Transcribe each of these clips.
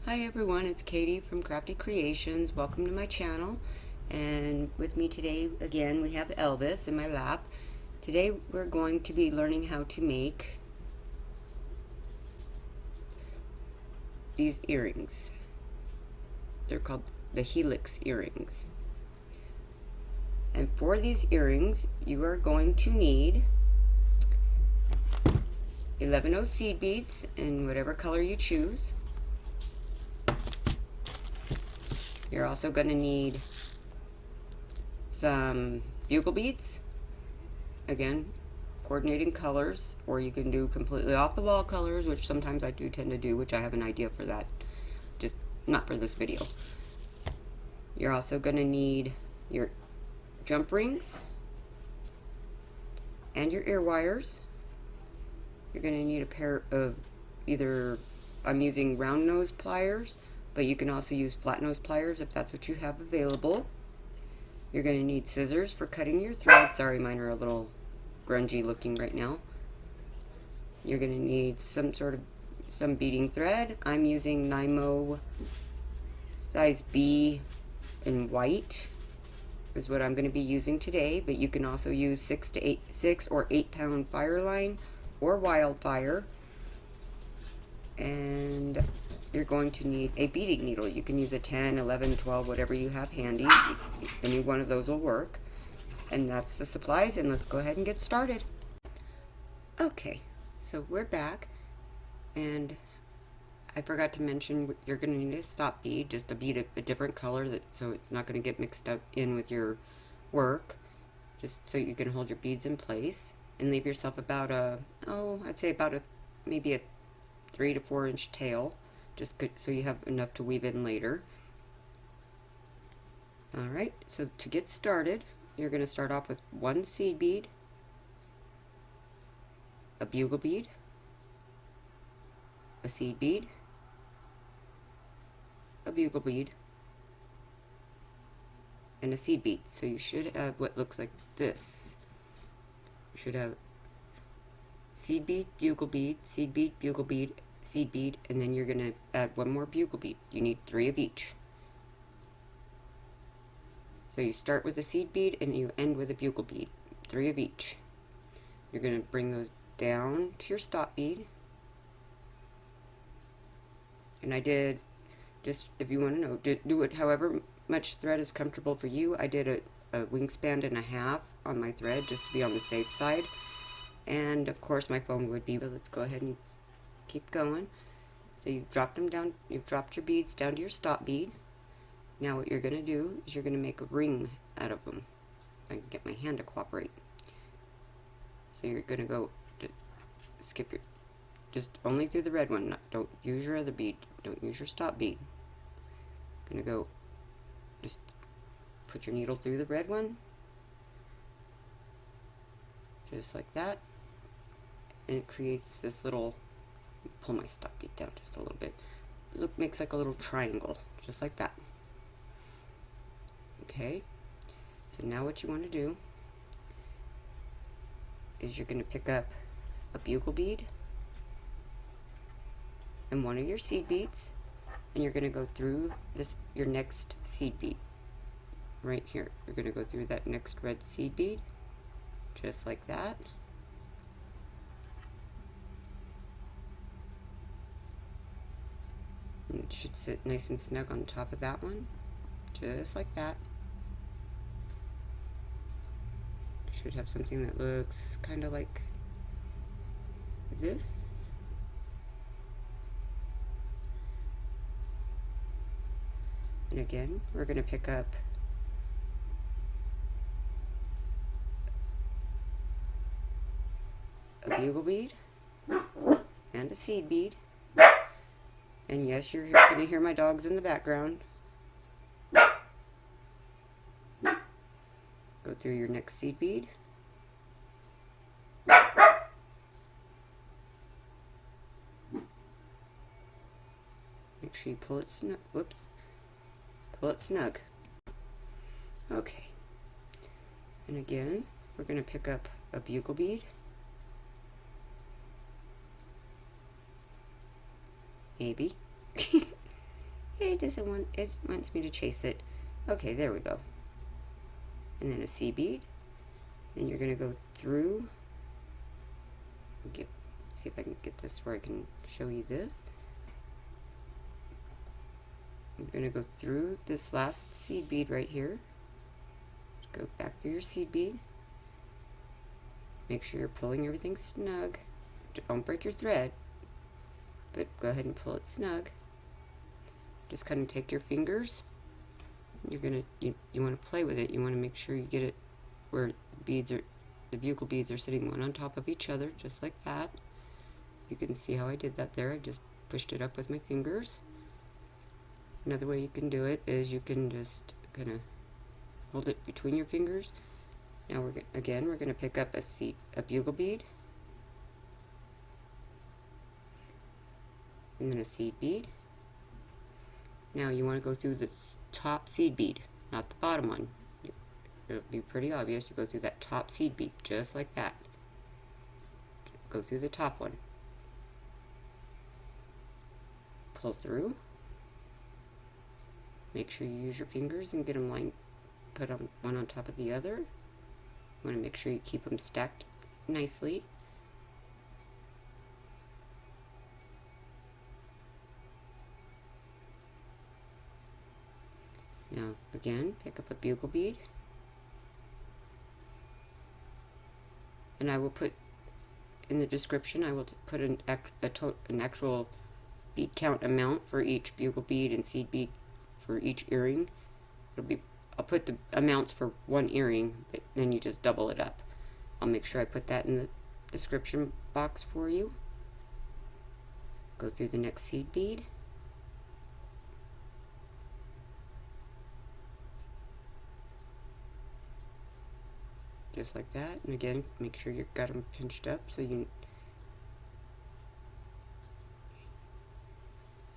Hi everyone, it's Katie from Crafty Creations. Welcome to my channel. And with me today again we have Elvis in my lap. Today we're going to be learning how to make these earrings. They're called the HELIX earrings. And for these earrings you are going to need 11 seed beads in whatever color you choose. You're also going to need some bugle beads, again coordinating colors, or you can do completely off the wall colors, which sometimes I do tend to do, which I have an idea for that, just not for this video. You're also going to need your jump rings and your ear wires. You're going to need a pair of either, I'm using round nose pliers, but you can also use flat nose pliers if that's what you have available. You're going to need scissors for cutting your thread. Sorry, mine are a little grungy looking right now. You're going to need some beading thread. I'm using Nymo size B in white is what I'm going to be using today, but you can also use 6 or 8 pound Fireline or Wildfire. And you're going to need a beading needle. You can use a 10, 11, 12, whatever you have handy. Any one of those will work. And that's the supplies, and let's go ahead and get started. Okay, so we're back, and I forgot to mention you're going to need a stop bead, just a bead a different color, so it's not going to get mixed up in with your work, just so you can hold your beads in place, and leave yourself about I'd say about maybe a 3 to 4 inch tail, just good, so you have enough to weave in later. Alright, so to get started, you're going to start off with one seed bead, a bugle bead, a seed bead, a bugle bead, and a seed bead. So you should have what looks like this. You should have seed bead, bugle bead, seed bead, bugle bead, seed bead, and then you're going to add one more bugle bead. You need 3 of each. So you start with a seed bead and you end with a bugle bead, 3 of each. You're going to bring those down to your stop bead. And I did, just if you want to know, do it however much thread is comfortable for you. I did a wingspan and a half on my thread just to be on the safe side. And of course my phone would be, but let's go ahead and keep going. So you've dropped them down, you've dropped your beads down to your stop bead. Now what you're going to do is you're going to make a ring out of them. If I can get my hand to cooperate. So you're going to go skip your, just only through the red one. Don't use your other bead. Don't use your stop bead. Going to go, just put your needle through the red one. Just like that. And it creates this little, pull my stop bead down just a little bit. Look, makes like a little triangle, just like that. Okay, so now what you want to do is you're going to pick up a bugle bead and one of your seed beads, and you're going to go through this, your next seed bead right here. You're going to go through that next red seed bead, just like that. And it should sit nice and snug on top of that one, just like that. Should have something that looks kind of like this. And again, we're going to pick up a bugle bead and a seed bead. And yes, you're going to hear my dogs in the background. Go through your next seed bead. Make sure you pull it snug. Whoops. Pull it snug. Okay. And again, we're going to pick up a bugle bead. Maybe. it wants me to chase it. Okay, there we go. And then a seed bead. Then you're going to go through, see if I can get this where I can show you this. You're going to go through this last seed bead right here. Go back through your seed bead. Make sure you're pulling everything snug. Don't break your thread, but go ahead and pull it snug. Just kind of take your fingers. You want to play with it. You want to make sure you get it where the bugle beads are sitting one on top of each other, just like that. You can see how I did that there. I just pushed it up with my fingers. Another way you can do it is you can just kind of hold it between your fingers. Now we're going to pick up a bugle bead, and then a seed bead. Now you want to go through the top seed bead, not the bottom one. It'll be pretty obvious. You go through that top seed bead, just like that. Go through the top one. Pull through. Make sure you use your fingers and get them lined, put them one on top of the other. You want to make sure you keep them stacked nicely. Now again, pick up a bugle bead, and I will put in the description, I will put an actual bead count amount for each bugle bead and seed bead for each earring. I'll put the amounts for one earring, but then you just double it up. I'll make sure I put that in the description box for you. Go through the next seed bead. Just like that, and again, make sure you've got them pinched up so you.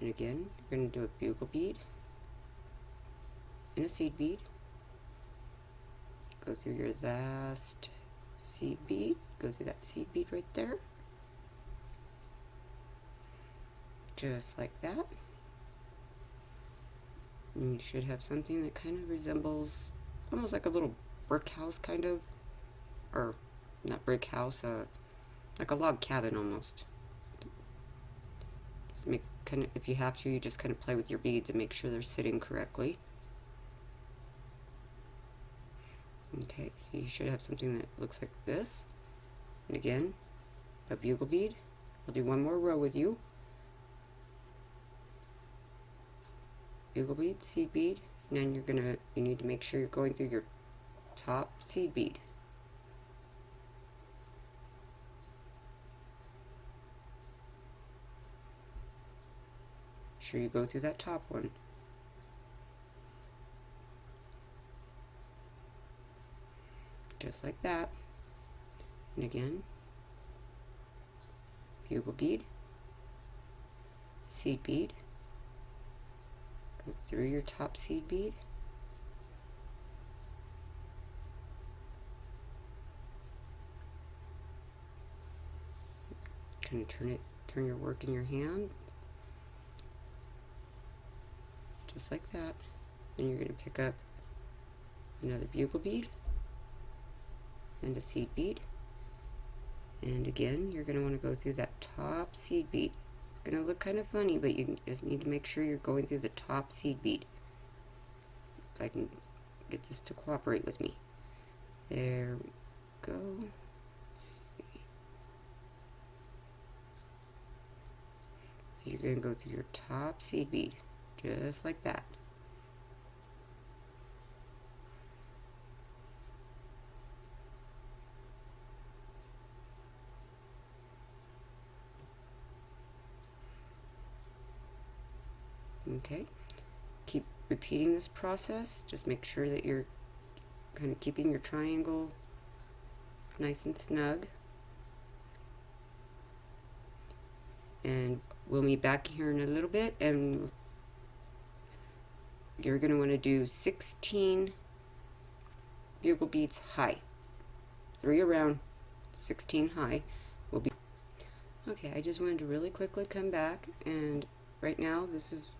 And again, you're going to do a bugle bead and a seed bead. Go through your last seed bead. Go through that seed bead right there. Just like that. And you should have something that kind of resembles almost like a little brick house, kind of. Or not brick house, like a log cabin almost. Just make if you have to, you just kind of play with your beads and make sure they're sitting correctly. Okay, so you should have something that looks like this. And again, a bugle bead. I'll do one more row with you. Bugle bead, seed bead, and then you need to make sure you're going through your top seed bead. Sure you go through that top one. Just like that. And again, bugle bead, seed bead, go through your top seed bead, kind of turn your work in your hand, just like that. Then you're going to pick up another bugle bead and a seed bead, and again you're going to want to go through that top seed bead. It's going to look kind of funny, but you just need to make sure you're going through the top seed bead. If I can get this to cooperate with me. There we go. Let's see. So you're going to go through your top seed bead, just like that. Okay, keep repeating this process. Just make sure that you're kind of keeping your triangle nice and snug. And we'll meet back here in a little bit, and you're going to want to do 16 bugle beads high. 3 around, 16 high. Okay, I just wanted to really quickly come back, and right now this is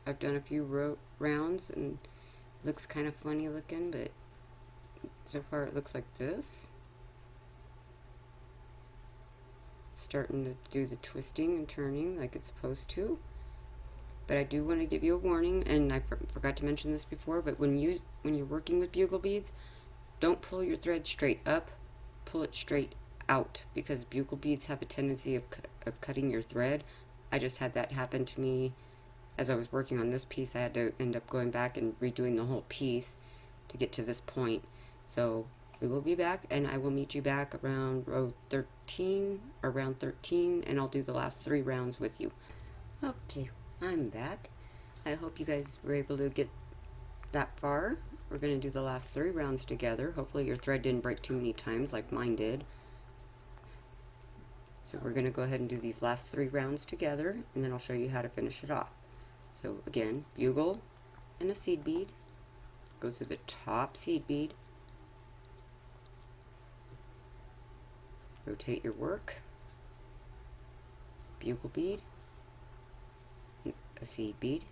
I've done a few rounds and it looks kind of funny looking, but so far it looks like this. It's starting to do the twisting and turning like it's supposed to. But I do want to give you a warning, and I forgot to mention this before, but when you're working with bugle beads, don't pull your thread straight up, pull it straight out, because bugle beads have a tendency of cutting your thread. I just had that happen to me as I was working on this piece. I had to end up going back and redoing the whole piece to get to this point. So we will be back, and I will meet you back around row 13, or round 13, and I'll do the last 3 rounds with you. Okay, I'm back. I hope you guys were able to get that far. We're going to do the last 3 rounds together. Hopefully your thread didn't break too many times like mine did. So we're going to go ahead and do these last 3 rounds together, and then I'll show you how to finish it off. So again, bugle and a seed bead. Go through the top seed bead. Rotate your work. Bugle bead. A seed bead.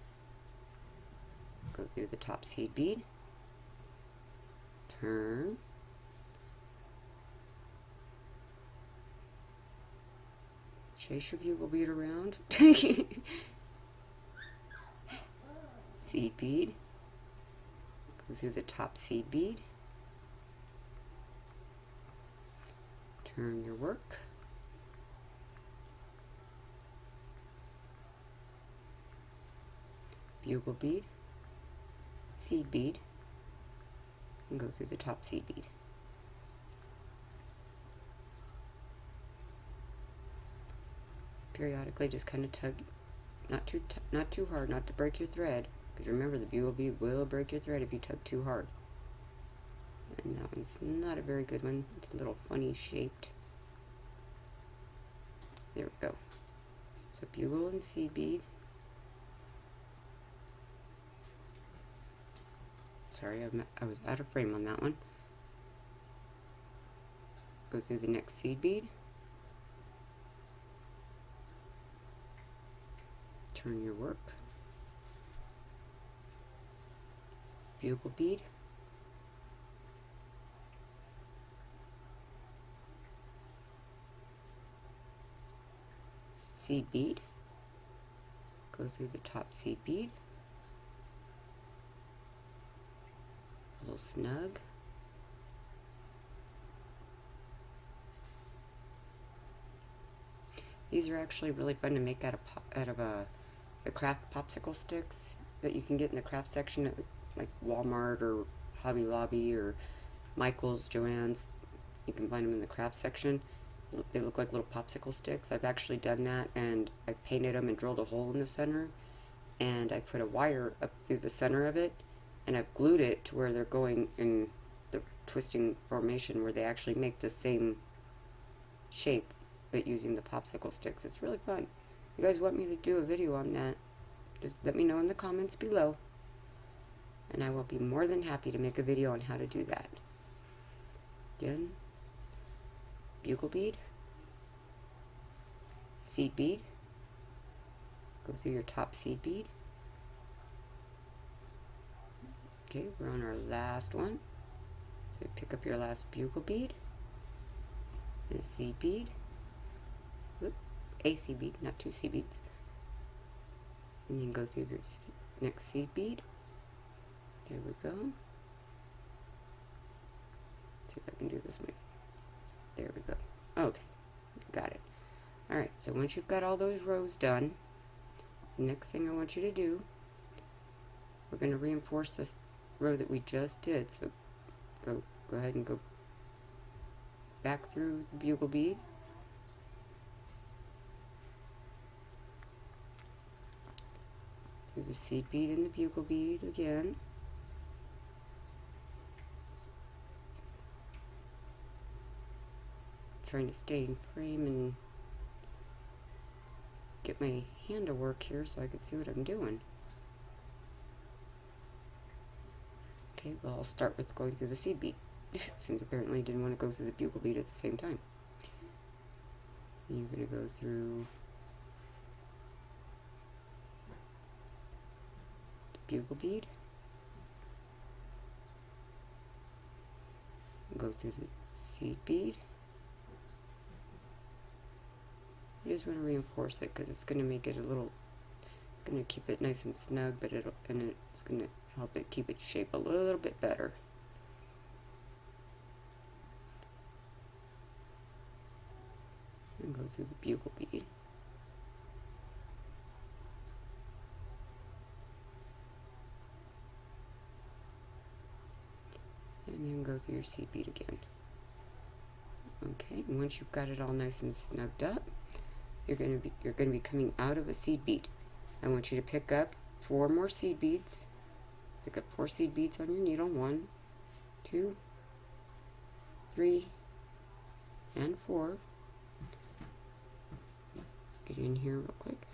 Go through the top seed bead. Turn. Chase your bugle bead around. Seed bead. Go through the top seed bead. Turn your work. Bugle bead, seed bead, and go through the top seed bead. Periodically just kind of tug, not too hard, not to break your thread, because remember the bugle bead will break your thread if you tug too hard. And that one's not a very good one. It's a little funny shaped. There we go. So bugle and seed bead. Sorry, I was out of frame on that one. Go through the next seed bead. Turn your work. Bugle bead. Seed bead. Go through the top seed bead. A little snug. These are actually really fun to make out of the craft popsicle sticks that you can get in the craft section at like Walmart or Hobby Lobby or Michael's, Joann's. You can find them in the craft section. They look like little popsicle sticks. I've actually done that, and I painted them and drilled a hole in the center, and I put a wire up through the center of it, and I've glued it to where they're going in the twisting formation where they actually make the same shape but using the popsicle sticks. It's really fun. If you guys want me to do a video on that, just let me know in the comments below, and I will be more than happy to make a video on how to do that. Again, bugle bead, seed bead, go through your top seed bead. Okay, we're on our last one. So pick up your last bugle bead and a seed bead. Whoop, a seed bead, not 2 seed beads. And then go through your next seed bead. There we go. Let's see if I can do this one. There we go. Okay, got it. Alright, so once you've got all those rows done, the next thing I want you to do, we're going to reinforce this row that we just did. So go ahead and go back through the bugle bead. Through the seed bead and the bugle bead again. Trying to stay in frame and get my hand to work here so I can see what I'm doing. Okay, well, I'll start with going through the seed bead, since apparently I didn't want to go through the bugle bead at the same time. And you're going to go through bugle bead, go through the seed bead. You just want to reinforce it because it's going to make it a little, it's going to keep it nice and snug, but it's going to help it keep its shape a little bit better. And go through the bugle bead. And then go through your seed bead again. Okay, and once you've got it all nice and snugged up, you're going to be coming out of a seed bead. I want you to pick up 4 more seed beads. Pick up 4 seed beads on your needle. 1, 2, 3, and 4. Get in here real quick.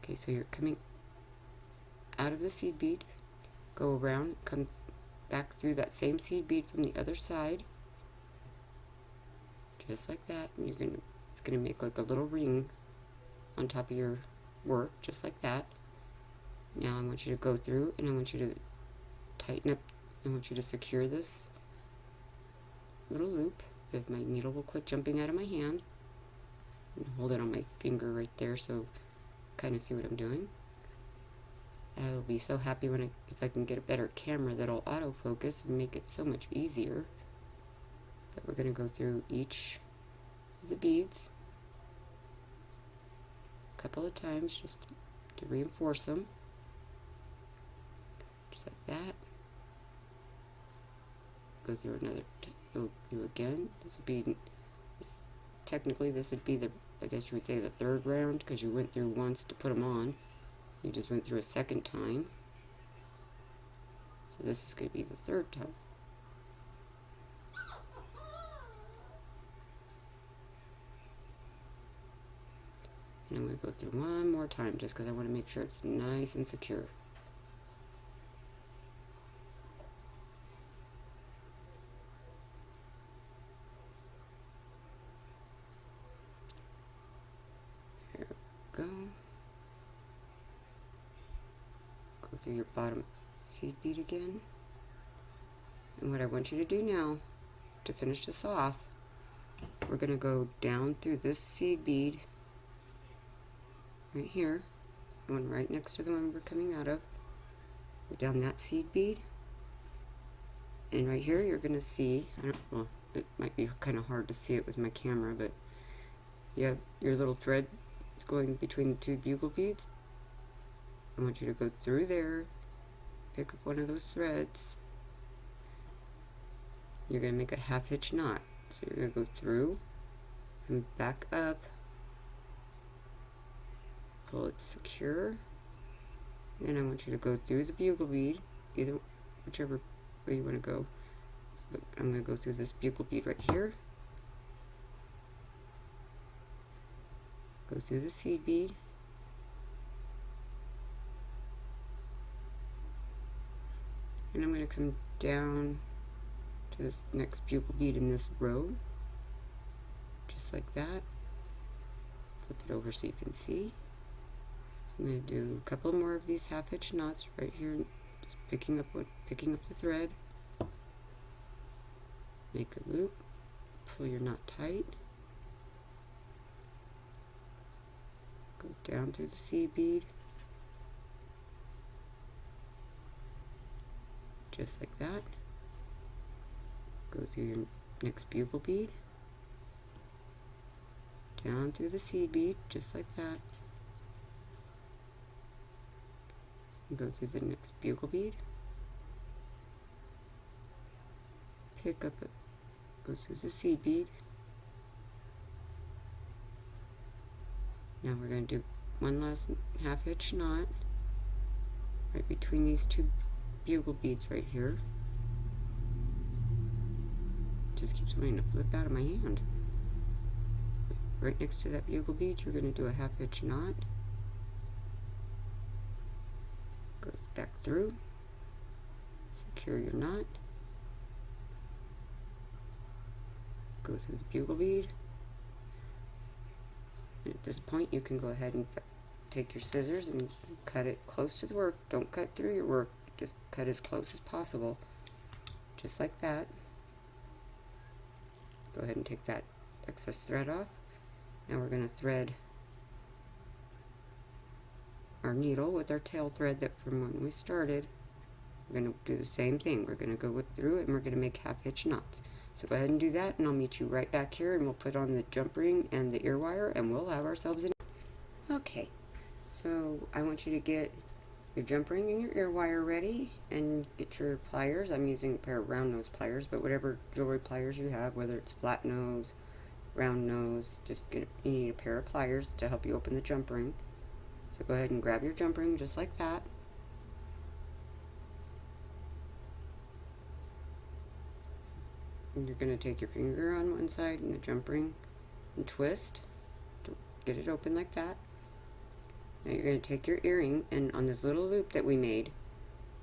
Okay, so you're coming out of the seed bead. Go around, come back through that same seed bead from the other side, just like that. And it's gonna make like a little ring on top of your work, just like that. Now I want you to go through and I want you to tighten up. I want you to secure this little loop. If my needle will quit jumping out of my hand, and hold it on my finger right there so kind of see what I'm doing. I will be so happy if I can get a better camera that'll autofocus and make it so much easier. But we're going to go through each of the beads a couple of times just to reinforce them. Just like that. Go through go through again. Technically this would be I guess you would say the 3rd round, because you went through once to put them on. You just went through a 2nd time. So this is going to be the 3rd time. And I'm going to go through one more time just because I want to make sure it's nice and secure. There we go. Go through your bottom seed bead again. And what I want you to do now, to finish this off, we're going to go down through this seed bead right here, the one right next to the one we're coming out of. Go down that seed bead, and right here you're going to see, well, it might be kind of hard to see it with my camera, but you have your little thread is going between the 2 bugle beads. I want you to go through there, pick up one of those threads. You're going to make a half hitch knot. So you're going to go through and back up, pull it secure, and then I want you to go through the bugle bead, whichever way you want to go. But I'm going to go through this bugle bead right here, go through the seed bead, and I'm going to come down to this next bugle bead in this row, just like that. Flip it over so you can see. I'm going to do a couple more of these half hitch knots right here, just picking up the thread. Make a loop, pull your knot tight, go down through the seed bead, just like that. Go through your next bugle bead, down through the seed bead, just like that. And go through the next bugle bead, pick up go through the seed bead. Now we're going to do one last half hitch knot right between these 2 bugle beads right here. Just keeps wanting to flip out of my hand. Right next to that bugle bead, you're going to do a half hitch knot. Goes back through. Secure your knot. Go through the bugle bead. And at this point, you can go ahead and take your scissors and cut it close to the work. Don't cut through your work. just cut as close as possible, just like that. Go ahead and take that excess thread off. Now we're going to thread our needle with our tail thread that from when we started. We're going to do the same thing. We're going to go through it and we're going to make half hitch knots. So go ahead and do that, and I'll meet you right back here, and we'll put on the jump ring and the ear wire, and we'll have ourselves an... Okay, so I want you to get your jump ring and your ear wire ready, and get your pliers. I'm using a pair of round nose pliers, but whatever jewelry pliers you have, whether it's flat nose, round nose, you need a pair of pliers to help you open the jump ring. So go ahead and grab your jump ring just like that. And you're going to take your finger on one side and the jump ring and twist to get it open like that. Now you're going to take your earring, and on this little loop that we made,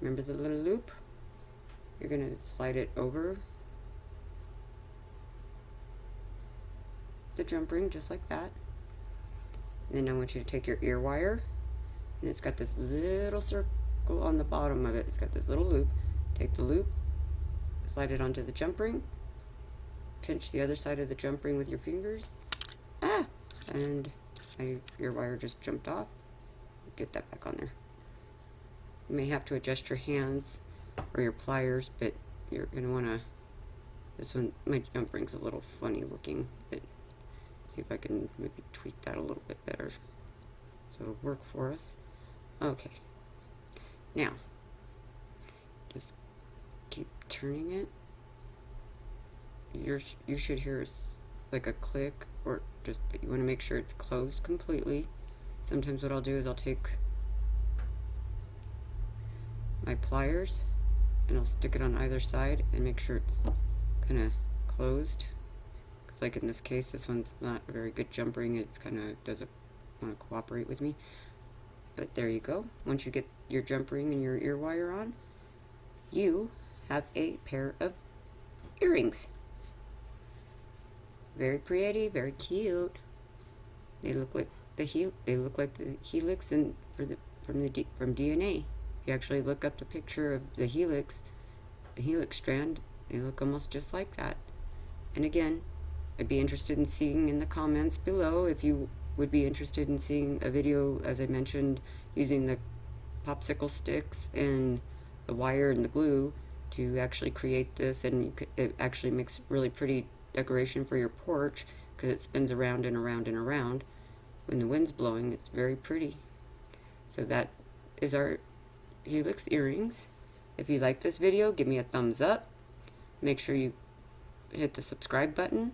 remember the little loop? You're going to slide it over the jump ring just like that. And then I want you to take your ear wire, and it's got this little circle on the bottom of it. It's got this little loop. Take the loop, slide it onto the jump ring, pinch the other side of the jump ring with your fingers. And my ear wire just jumped off. Get that back on there. You may have to adjust your hands or your pliers, but you're going to want to... This one, my jump ring's a little funny looking, but see if I can maybe tweak that a little bit better so it'll work for us. Okay. Now, just keep turning it. You should hear like a click, or just, but you want to make sure it's closed completely. Sometimes what I'll do is I'll take my pliers and I'll stick it on either side and make sure it's kind of closed. Because like in this case, this one's not a very good jump ring. It's kind of doesn't want to cooperate with me. But there you go. Once you get your jump ring and your ear wire on, you have a pair of earrings. Very pretty, very cute. They look like the helix and from DNA. If you actually look up the picture of the helix strand, they look almost just like that. And again, I'd be interested in seeing in the comments below if you would be interested in seeing a video, as I mentioned, using the popsicle sticks and the wire and the glue to actually create this, and it actually makes really pretty decoration for your porch because it spins around and around and around when the wind's blowing. It's very pretty. So that is our helix earrings. If you like this video, give me a thumbs up. Make sure you hit the subscribe button,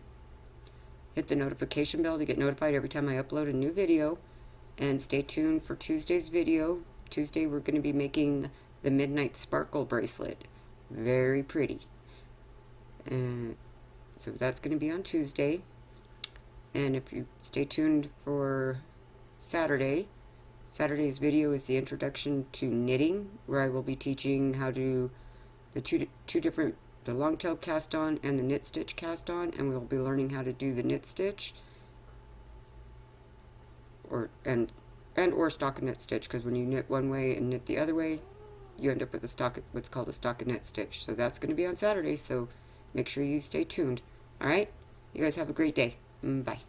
hit the notification bell to get notified every time I upload a new video, and stay tuned for Tuesday's video. Tuesday we're going to be making the Midnight Sparkle bracelet. Very pretty. And so that's going to be on Tuesday. And if you stay tuned for Saturday, Saturday's video is the introduction to knitting, where I will be teaching how to the two different, the long tail cast on and the knit stitch cast on, and we'll be learning how to do the knit stitch or stockinette stitch, because when you knit one way and knit the other way, you end up with what's called a stockinette stitch. So that's going to be on Saturday, so make sure you stay tuned. Alright? You guys have a great day. Bye.